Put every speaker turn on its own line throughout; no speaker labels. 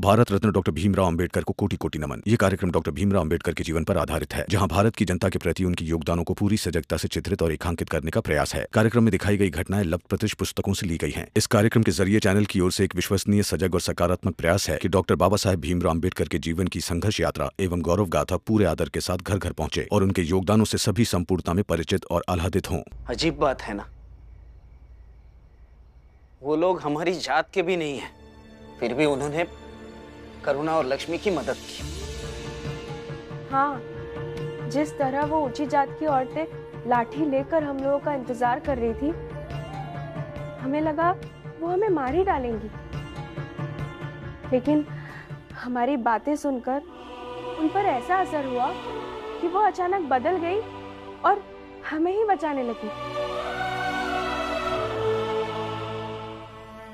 Bharat Ratna doctor Bhimrao Ambedkar को कोटि कोटि नमन। ये कार्यक्रम डॉक्टर भीमराव अंबेडकर के जीवन पर आधारित है, जहां भारत की जनता के प्रति उनके योगदानों को पूरी सजगता से चित्रित और रेखांकित करने का प्रयास है। कार्यक्रम में दिखाई गई घटनाएं लब्ध प्रतिष्ठ पुस्तकों से ली गई हैं। इस कार्यक्रम के जरिए चैनल की ओर से एक विश्वसनीय, सजग और सकारात्मक प्रयास है कि डॉक्टर बाबा साहेब भीमराव अंबेडकर के जीवन की संघर्ष यात्रा एवं गौरव गाथा पूरे आदर के साथ घर घर पहुंचे और उनके योगदानों से सभी संपूर्णता में परिचित और आह्लादित हों।
अजीब बात है ना, वो लोग हमारी जात के भी नहीं है, फिर भी उन्होंने करुणा और लक्ष्मी की मदद की।
हाँ, जिस तरह वो ऊंची जात की औरतें लाठी लेकर हम लोगों का इंतजार कर रही थी, हमें लगा वो हमें मार ही डालेंगी, लेकिन हमारी बातें सुनकर उन पर ऐसा असर हुआ कि वो अचानक बदल गई और हमें ही बचाने लगी।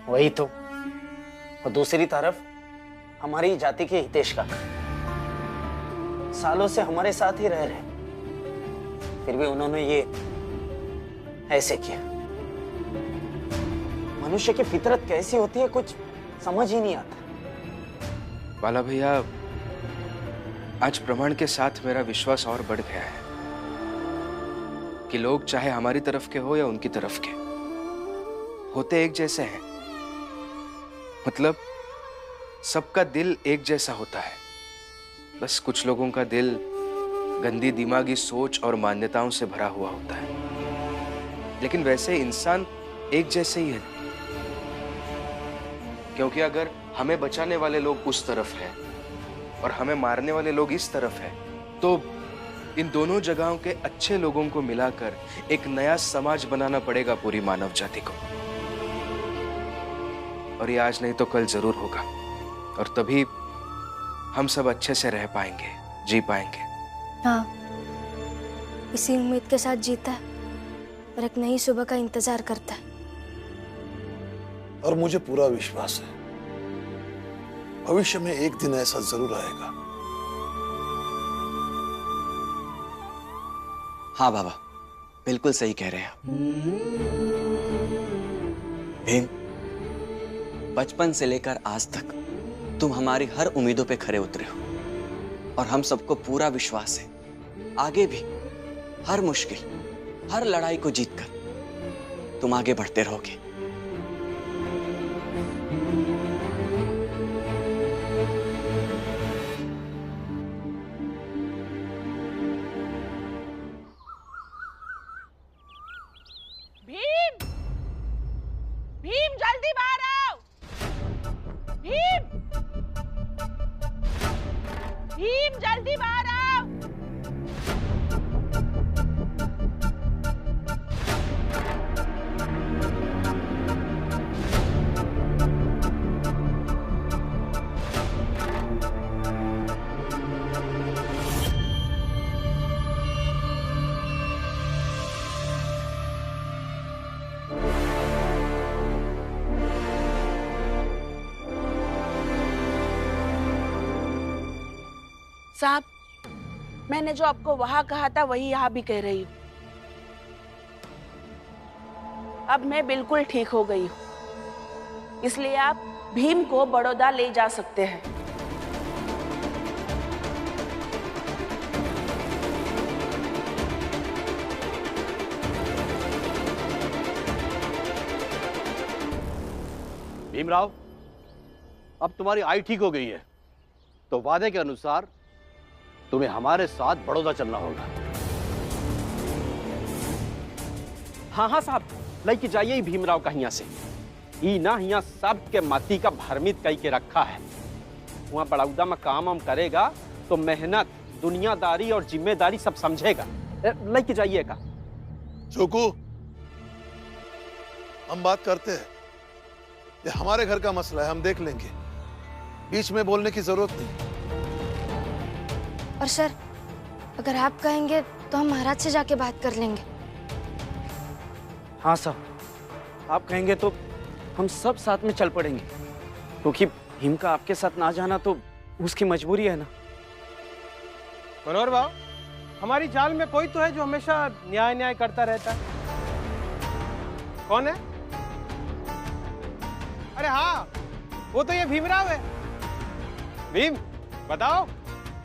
वही तो। और दूसरी तरफ हमारी जाति के हितेश का सालों से हमारे साथ ही रह रहे, फिर भी उन्होंने ये ऐसे किया। मनुष्य की फितरत कैसी होती है, कुछ समझ ही नहीं आता।
बाला भैया, आज प्रमाण के साथ मेरा विश्वास और बढ़ गया है कि लोग चाहे हमारी तरफ के हो या उनकी तरफ के, होते एक जैसे हैं। मतलब सबका दिल एक जैसा होता है, बस कुछ लोगों का दिल गंदी दिमागी सोच और मान्यताओं से भरा हुआ होता है। लेकिन वैसे इंसान एक जैसे ही है, क्योंकि अगर हमें बचाने वाले लोग उस तरफ हैं और हमें मारने वाले लोग इस तरफ हैं, तो इन दोनों जगहों के अच्छे लोगों को मिलाकर एक नया समाज बनाना पड़ेगा पूरी मानव जाति को। और ये आज नहीं तो कल जरूर होगा, और तभी हम सब अच्छे से रह पाएंगे, जी पाएंगे।
हाँ, इसी उम्मीद के साथ जीता है और एक नई सुबह का इंतजार करता है।
और मुझे पूरा विश्वास है भविष्य में एक दिन ऐसा जरूर आएगा।
हाँ बाबा, बिल्कुल सही कह रहे हैं आप। भीम, बचपन से लेकर आज तक तुम हमारी हर उम्मीदों पे खरे उतरे हो, और हम सबको पूरा विश्वास है आगे भी हर मुश्किल, हर लड़ाई को जीतकर तुम आगे बढ़ते रहोगे।
भीम, भीम जल्दी बाहर आओ। भीम, भीम जल्दी बाहर आओ। साहब, मैंने जो आपको वहां कहा था वही यहाँ भी कह रही हूँ। अब मैं बिल्कुल ठीक हो गई हूँ, इसलिए आप भीम को बड़ौदा ले जा सकते हैं।
भीमराव, अब तुम्हारी आई ठीक हो गई है, तो वादे के अनुसार तुम्हें हमारे साथ बड़ौदा चलना होगा।
हाँ साहब, लेके जाइए ही भीमराव का यहाँ से। ई ना यहाँ सब के माटी का भरमित कई के रखा है। वहाँ बड़ौदा में काम हम करेगा तो मेहनत, दुनियादारी और जिम्मेदारी सब समझेगा। लेके जाइएगा।
जोकू, हम बात करते हैं, ये हमारे घर का मसला है, हम देख लेंगे, बीच में बोलने की जरूरत नहीं।
और सर, अगर आप कहेंगे तो हम महाराज से जाके बात कर लेंगे।
हाँ साहब, आप कहेंगे तो हम सब साथ में चल पड़ेंगे, क्योंकि भीम का आपके साथ ना जाना तो उसकी मजबूरी है ना।
मनोहर बाबू, हमारी जाल में कोई तो है जो हमेशा न्याय न्याय करता रहता है। कौन है? अरे हाँ, वो तो ये भीमराव है। भीम, बताओ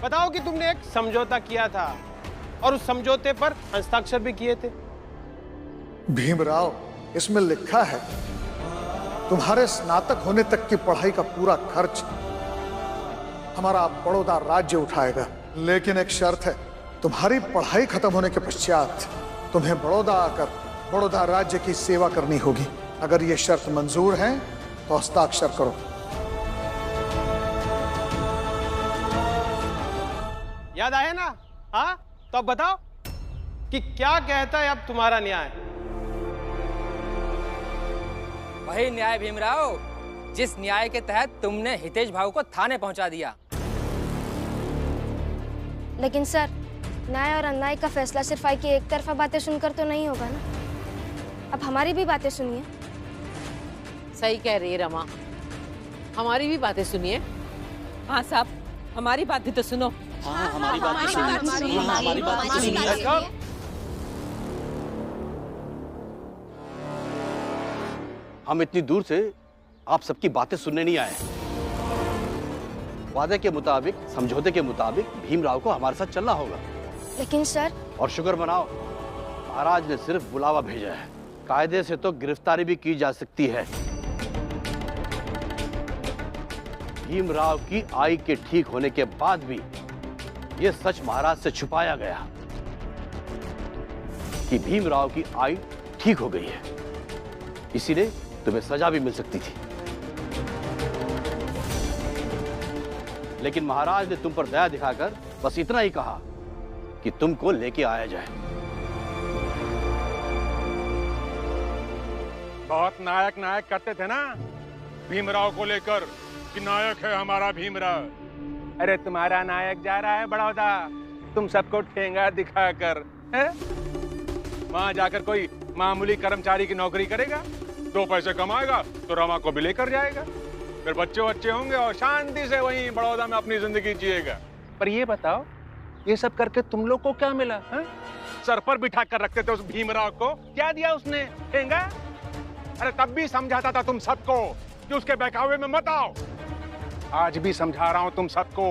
बताओ कि तुमने एक समझौता किया था और उस समझौते पर हस्ताक्षर भी किए थे।
भीमराव, इसमें लिखा है तुम्हारे स्नातक होने तक की पढ़ाई का पूरा खर्च हमारा बड़ौदा राज्य उठाएगा, लेकिन एक शर्त है, तुम्हारी पढ़ाई खत्म होने के पश्चात तुम्हें बड़ौदा आकर बड़ौदा राज्य की सेवा करनी होगी। अगर ये शर्त मंजूर है तो हस्ताक्षर करो।
याद आया ना? हाँ, तो अब बताओ कि क्या कहता है अब तुम्हारा न्याय?
वही न्याय भीमराव, जिस न्याय के तहत तुमने हितेश भाऊ को थाने पहुंचा दिया।
लेकिन सर, न्याय और अन्याय का फैसला सिर्फ आई की एक तरफा बातें सुनकर तो नहीं होगा ना। अब हमारी भी बातें सुनिए।
सही कह रही है रमा, हमारी भी बातें सुनिए। हाँ साहब, हमारी बात भी तो सुनो।
हाँ, हमारी बात भी सुनिए। हमारी बात भी सुनिए।
हम इतनी दूर से आप सबकी बातें सुनने नहीं आए। वादे के मुताबिक, समझौते के मुताबिक भीमराव को हमारे साथ चलना होगा।
लेकिन सर, और
शुक्र मनाओ, महाराज ने सिर्फ बुलावा भेजा है, कायदे से तो गिरफ्तारी भी की जा सकती है। भीमराव की आई के ठीक होने के बाद भी यह सच महाराज से छुपाया गया कि भीमराव की आई ठीक हो गई है, इसीलिए तुम्हें सजा भी मिल सकती थी। लेकिन महाराज ने तुम पर दया दिखाकर बस इतना ही कहा कि तुमको लेके आया जाए।
बहुत नायक नायक करते थे ना भीमराव को लेकर कि नायक है हमारा भीमराव।
अरे तुम्हारा नायक जा रहा है बड़ौदा, तुम सबको ठेंगा दिखाकर। वहां जाकर कोई मामूली कर्मचारी की नौकरी करेगा, 2 पैसे कमाएगा तो रमा को भी लेकर जाएगा, फिर बच्चे होंगे और शांति से वहीं बड़ौदा में अपनी जिंदगी जिएगा। पर ये बताओ, ये सब करके तुम लोग को क्या मिला? सर पर बिठा कर रखते थे उस भीमराव को, क्या दिया उसने? ठेंगा? अरे तब भी समझाता था तुम सबको कि उसके बहकावे में मत आओ। आज भी समझा रहा हूं तुम सबको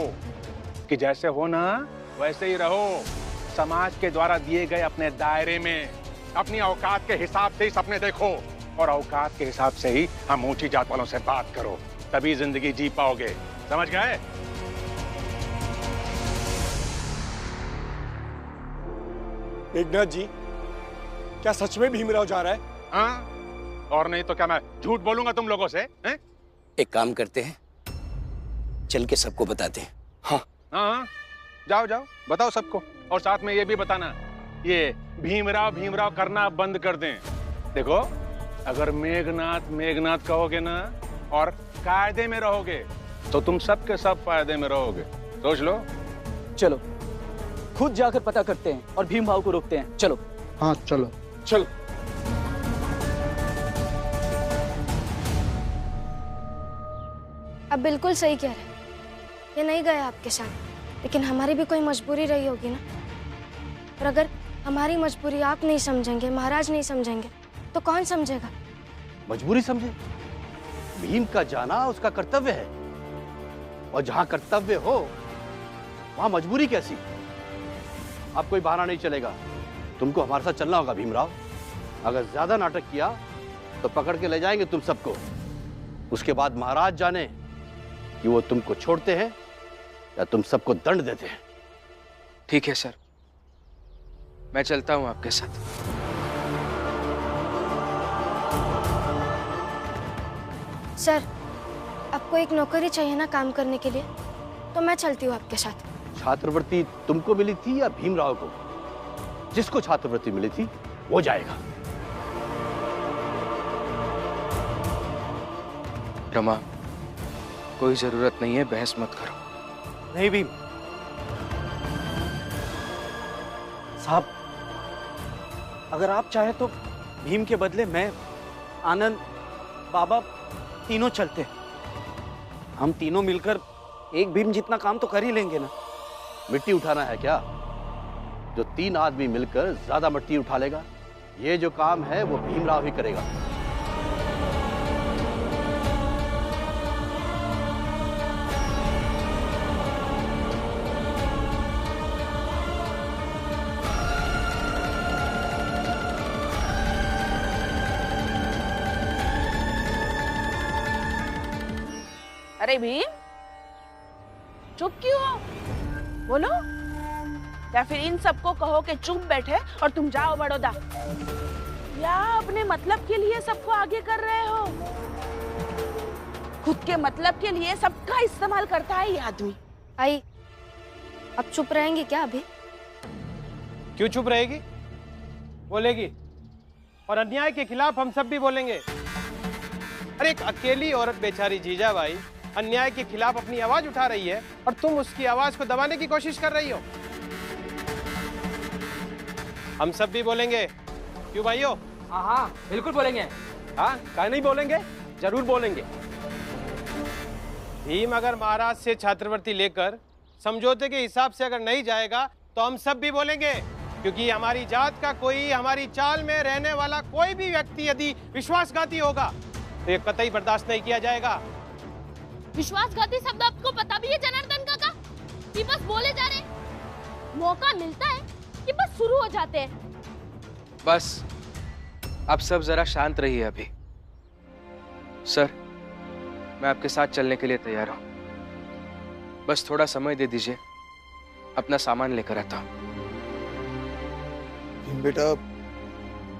कि जैसे हो ना वैसे ही रहो। समाज के द्वारा दिए गए अपने दायरे में अपनी औकात के हिसाब से ही सपने देखो, और औकात के हिसाब से ही हम ऊंची जात वालों से बात करो, तभी जिंदगी जी पाओगे। समझ गए?
मेघनाथ जी, क्या सच में भीमराव जा रहा है?
हाँ, और नहीं तो क्या मैं झूठ बोलूंगा तुम लोगों से? हैं?
एक काम करते हैं, चल के सबको बताते हैं।
हाँ, जाओ जाओ बताओ सबको, और साथ में ये भी बताना, ये भीमराव करना बंद कर दें। देखो, अगर मेघनाथ कहोगे ना और कायदे में रहोगे तो तुम सबके सब फायदे में रहोगे। सोच लो।
चलो खुद जाकर पता करते हैं और भीम भाव को रोकते हैं। चलो।
हाँ चलो।
चलो।
अब बिल्कुल सही कह रहे हैं, ये नहीं गया आपके साथ, लेकिन हमारी भी कोई मजबूरी रही होगी ना। और अगर हमारी मजबूरी आप नहीं समझेंगे, महाराज नहीं समझेंगे, तो कौन समझेगा?
मजबूरी समझे? भीम का जाना उसका कर्तव्य है, और जहां कर्तव्य हो वहां मजबूरी कैसी? अब कोई बहाना नहीं चलेगा, तुमको हमारे साथ चलना होगा भीमराव। अगर ज्यादा नाटक किया तो पकड़ के ले जाएंगे तुम सबको। उसके बाद महाराज जाने कि वो तुमको छोड़ते हैं या तुम सबको दंड देते हैं।
ठीक है सर, मैं चलता हूं आपके साथ।
सर, आपको एक नौकरी चाहिए ना काम करने के लिए, तो मैं चलती हूँ आपके साथ।
छात्रवृत्ति तुमको मिली थी या भीमराव को? जिसको छात्रवृत्ति मिली थी वो जाएगा।
रमा, कोई जरूरत नहीं है, बहस मत करो।
नहीं भीम साहब, अगर आप चाहे तो भीम के बदले मैं, आनंद, बाबा तीनों चलते। हम तीनों मिलकर एक भीम जितना काम तो कर ही लेंगे ना।
मिट्टी उठाना है क्या? जो 3 आदमी मिलकर ज्यादा मिट्टी उठा लेगा, ये जो काम है वो भीमराव ही करेगा।
अरे भीम, चुप क्यों हो? बोलो, या फिर इन सबको कहो कि चुप बैठे और तुम जाओ बड़ौदा, या अपने मतलब के लिए सबको आगे कर रहे हो? खुद के मतलब के लिए सबका इस्तेमाल करता है ये आदमी।
आई, अब चुप रहेंगे क्या अभी?
क्यों चुप रहेगी? बोलेगी, और अन्याय के खिलाफ हम सब भी बोलेंगे। अरे एक अकेली औरत बेचारी जीजा भाई अन्याय के खिलाफ अपनी आवाज उठा रही है और तुम उसकी आवाज को दबाने की कोशिश कर रही हो। हम सब भी बोलेंगे, क्यों भाइयों?
हाँ हाँ बिल्कुल बोलेंगे।
हाँ, क्या नहीं बोलेंगे? जरूर बोलेंगे। भीम अगर महाराज से छात्रवृत्ति लेकर समझौते के हिसाब से अगर नहीं जाएगा तो हम सब भी बोलेंगे, क्योंकि हमारी जात का कोई, हमारी चाल में रहने वाला कोई भी व्यक्ति यदि विश्वासघाती होगा तो ये कतई बर्दाश्त नहीं किया जाएगा।
विश्वासघाती शब्द आपको पता भी है जनार्दन काका? कि बस बोले जा रहे, मौका मिलता है कि बस शुरू हो जाते हैं।
बस आप सब जरा शांत रहिए अभी। सर, मैं आपके साथ चलने के लिए तैयार हूं, बस थोड़ा समय दे दीजिए, अपना सामान लेकर आता हूं।
बेटा,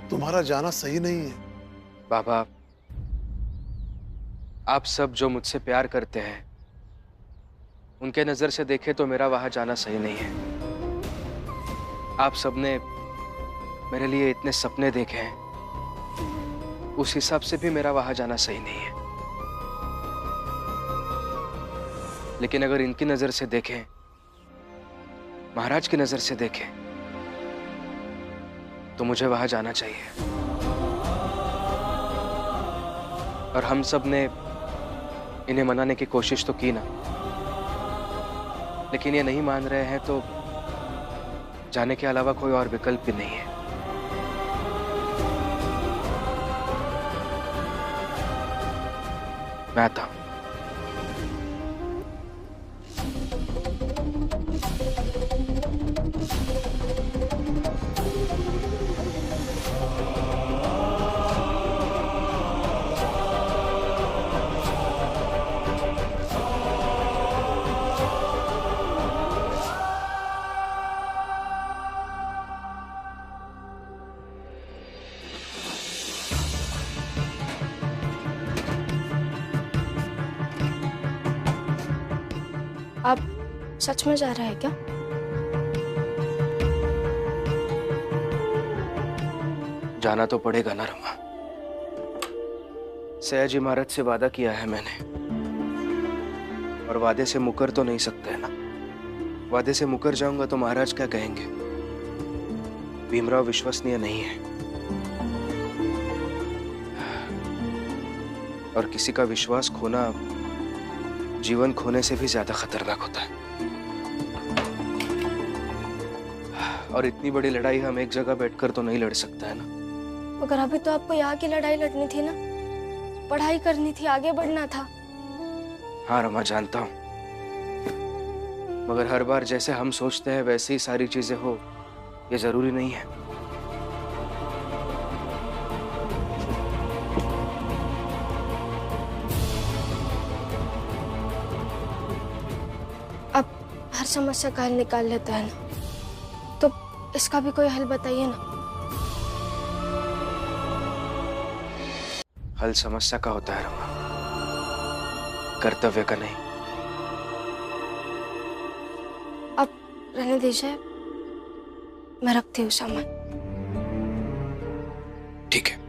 तुम्हारा जाना सही नहीं है।
बाबा, आप सब जो मुझसे प्यार करते हैं उनके नजर से देखे तो मेरा वहां जाना सही नहीं है। आप सबने मेरे लिए इतने सपने देखे हैं, उस हिसाब से भी मेरा वहां जाना सही नहीं है। लेकिन अगर इनकी नजर से देखें, महाराज की नजर से देखें, तो मुझे वहां जाना चाहिए। और हम सब ने इन्हें मनाने की कोशिश तो की ना, लेकिन ये नहीं मान रहे हैं, तो जाने के अलावा कोई और विकल्प भी नहीं है। मैं आता हूं।
आप सच में जा रहे हैं क्या?
जाना तो पड़ेगा ना रमा। सयाजी महाराज से वादा किया है मैंने, और वादे से मुकर तो नहीं सकते ना। वादे से मुकर जाऊंगा तो महाराज क्या कहेंगे? भीमराव विश्वसनीय नहीं है, और किसी का विश्वास खोना जीवन खोने से भी ज्यादा खतरनाक होता है। और इतनी बड़ी लड़ाई हम एक जगह बैठकर तो नहीं लड़ सकते है ना।
मगर अभी तो आपको यहाँ की लड़ाई लड़नी थी ना, पढ़ाई करनी थी, आगे बढ़ना था।
हाँ रमा, जानता हूं, मगर हर बार जैसे हम सोचते हैं वैसे ही सारी चीजें हो, ये जरूरी नहीं है।
अब हर समस्या का हल निकाल लेता है ना, तो इसका भी कोई हल बताइए ना।
हल समस्या का होता है रमा, कर्तव्य का नहीं।
अब रहने दीजिए, मैं रखती हूँ सामान।
ठीक है।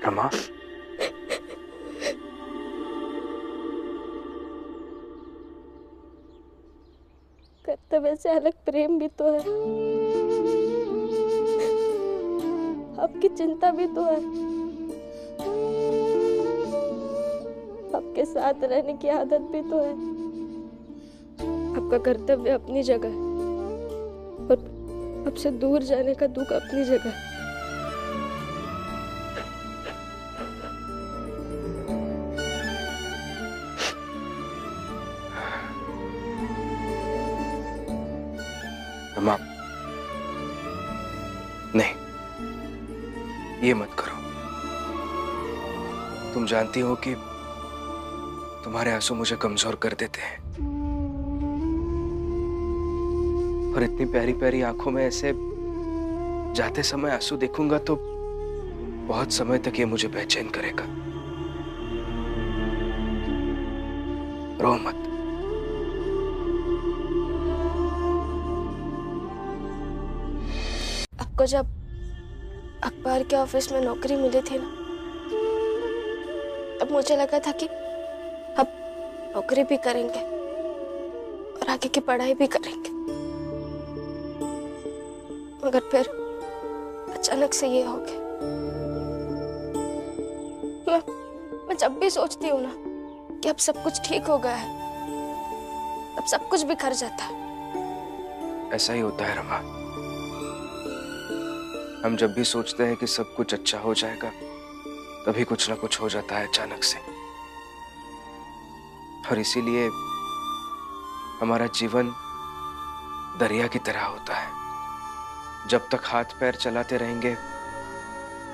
रमा,
कर्तव्य से अलग प्रेम भी तो है, आपकी चिंता भी तो है, आपके साथ रहने की आदत भी तो है। आपका कर्तव्य अपनी जगह है और आपसे दूर जाने का दुख अपनी जगह है।
रमा, नहीं, ये मत करो। तुम जानती हो कि तुम्हारे आंसू मुझे कमजोर कर देते हैं, और इतनी प्यारी प्यारी आंखों में ऐसे जाते समय आंसू देखूंगा तो बहुत समय तक ये मुझे बेचैन करेगा। रो मत।
आपको जब अखबार के ऑफिस में नौकरी मिली थी ना, तब मुझे लगा था कि अब नौकरी भी करेंगे और आगे की पढ़ाई भी करेंगे, मगर फिर अचानक से ये हो गया। मैं जब भी सोचती हूँ ना कि अब सब कुछ ठीक हो गया है, अब सब कुछ बिखर जाता है।
ऐसा ही होता है रमा। हम जब भी सोचते हैं कि सब कुछ अच्छा हो जाएगा, तभी कुछ ना कुछ हो जाता है अचानक से। और इसीलिए हमारा जीवन दरिया की तरह होता है। जब तक हाथ पैर चलाते रहेंगे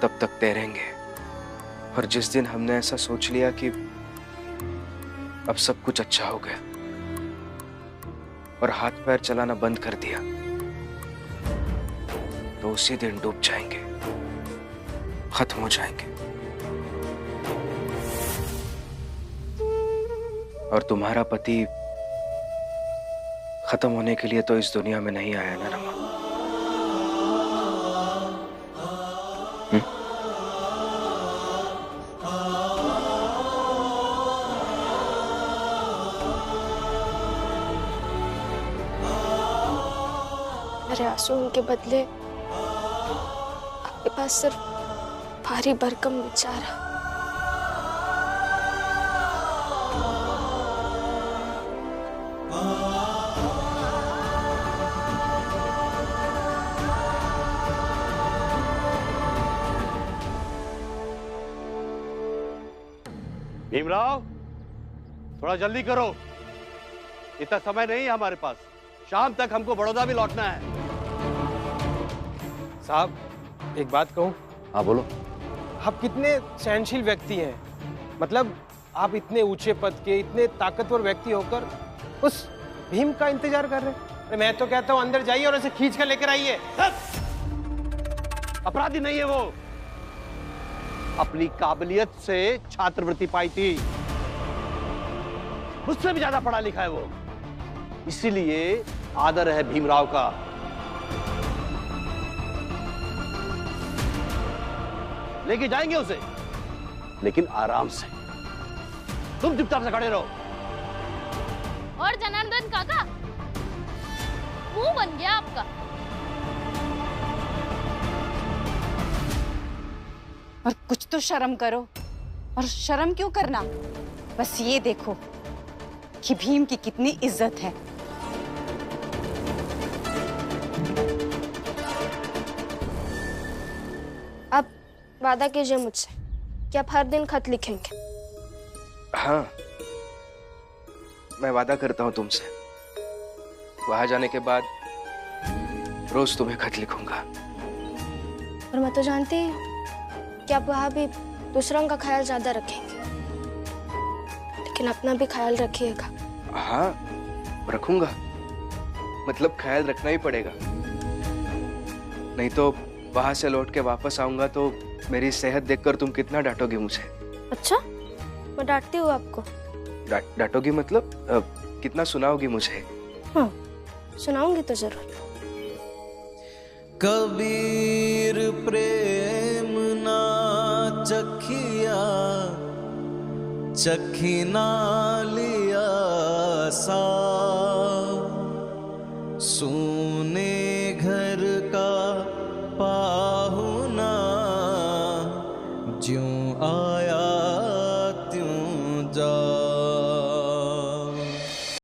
तब तक तैरेंगे, और जिस दिन हमने ऐसा सोच लिया कि अब सब कुछ अच्छा हो गया और हाथ पैर चलाना बंद कर दिया, तो उसी दिन डूब जाएंगे, खत्म हो जाएंगे। और तुम्हारा पति खत्म होने के लिए तो इस दुनिया में नहीं आया ना रमा।
मेरे आंसू के बदले आपके पास सिर्फ भारी भरकम विचार है।
भीमराव, थोड़ा जल्दी करो, इतना समय नहीं है हमारे पास। शाम तक हमको बड़ौदा भी लौटना है।
साहब, एक बात कहूं?
हाँ बोलो।
आप कितने सहनशील व्यक्ति हैं, मतलब आप इतने ऊंचे पद के, इतने ताकतवर व्यक्ति होकर उस भीम का इंतजार कर रहे हैं। अरे मैं तो कहता हूं अंदर जाइए और ऐसे खींच कर लेकर आइए।
अपराधी नहीं है वो, अपनी काबिलियत से छात्रवृत्ति पाई थी, मुझसे भी ज्यादा पढ़ा लिखा है वो, इसीलिए आदर है भीमराव का। लेके जाएंगे उसे, लेकिन आराम से। तुम चुपचाप से खड़े रहो।
और जनार्दन काका, मुंह बन गया आपका।
और कुछ तो शर्म करो। और शर्म क्यों करना, बस ये देखो कि भीम की कितनी इज्जत है।
आप वादा कीजिए मुझसे कि आप हर दिन खत लिखेंगे।
हाँ, मैं वादा करता हूं तुमसे, वहां जाने के बाद रोज तुम्हें खत लिखूंगा।
और मैं तो जानती हूँ कि आप वहां भी दूसरों का ख्याल ज्यादा रखेंगे, लेकिन अपना भी ख्याल रखिएगा।
हाँ, रखूंगा, मतलब ख्याल रखना ही पड़ेगा, नहीं तो वहां से लौट के वापस आऊंगा तो मेरी सेहत देखकर तुम कितना डांटोगी मुझे।
अच्छा, मैं डांटती हूँ आपको?
डांटोगी मतलब कितना सुनाओगी मुझे?
हाँ, सुनाऊंगी तो जरूर।
कबीर प्रेम ना चखिया चखी ना लिया सा, सोने